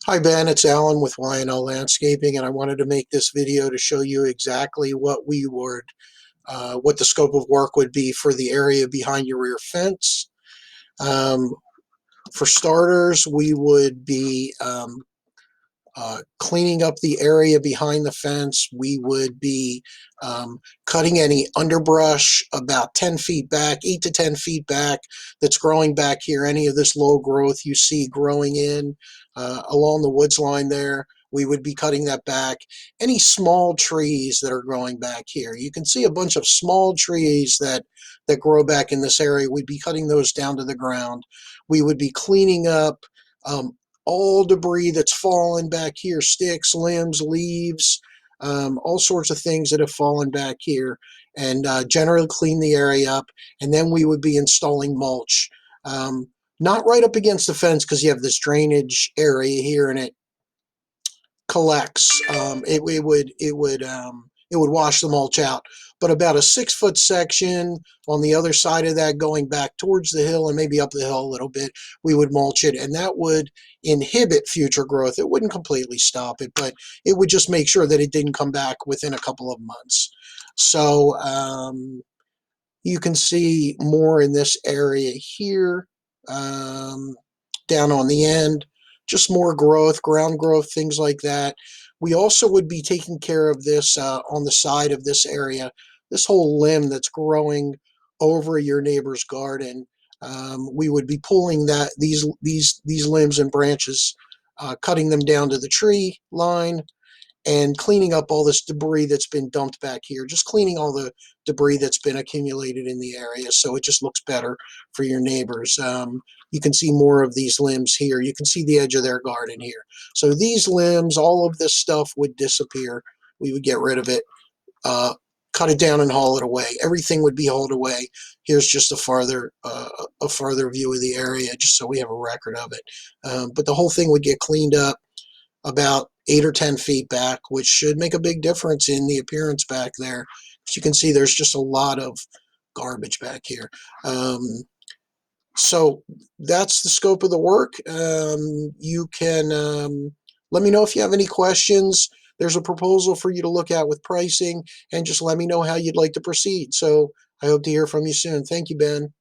Hi Ben, it's Alan with Y&L Landscaping, and I wanted to make this video to show you exactly what the scope of work would be for the area behind your rear fence. Um, for starters, we would be cleaning up the area behind the fence. We would be cutting any underbrush about 10 feet back, 8 to 10 feet back, that's growing back here. Any of this low growth you see growing in along the woods line there, we would be cutting that back. Any small trees that are growing back here, you can see a bunch of small trees that grow back in this area. We'd be cutting those down to the ground. We would be cleaning up um, all debris that's fallen back here, sticks, limbs, leaves, all sorts of things that have fallen back here, and generally clean the area up. And then we would be installing mulch. Um, Not right up against the fence because you have this drainage area here, and it collects. It would wash the mulch out, but about a 6 foot section on the other side of that, going back towards the hill and maybe up the hill a little bit, we would mulch it, and that would inhibit future growth. It wouldn't completely stop it, but it would just make sure that it didn't come back within a couple of months. So you can see more in this area here, um, down on the end, just more growth, ground growth, things like that. We also would be taking care of this on the side of this area, this whole limb that's growing over your neighbor's garden. We would be pulling these limbs and branches, cutting them down to the tree line, and cleaning up all this debris that's been dumped back here, just cleaning all the debris that's been accumulated in the area so it just looks better for your neighbors. You can see more of these limbs here. You can see the edge of their garden here. So these limbs, all of this stuff would disappear. We would get rid of it, uh, cut it down and haul it away. Everything would be hauled away. Here's just a farther view of the area, just so we have a record of it. But the whole thing would get cleaned up about 8 or 10 feet back, which should make a big difference in the appearance back there. As you can see, there's just a lot of garbage back here. So that's the scope of the work. You can let me know if you have any questions. There's a proposal for you to look at with pricing, and just let me know how you'd like to proceed. So I hope to hear from you soon. Thank you, Ben.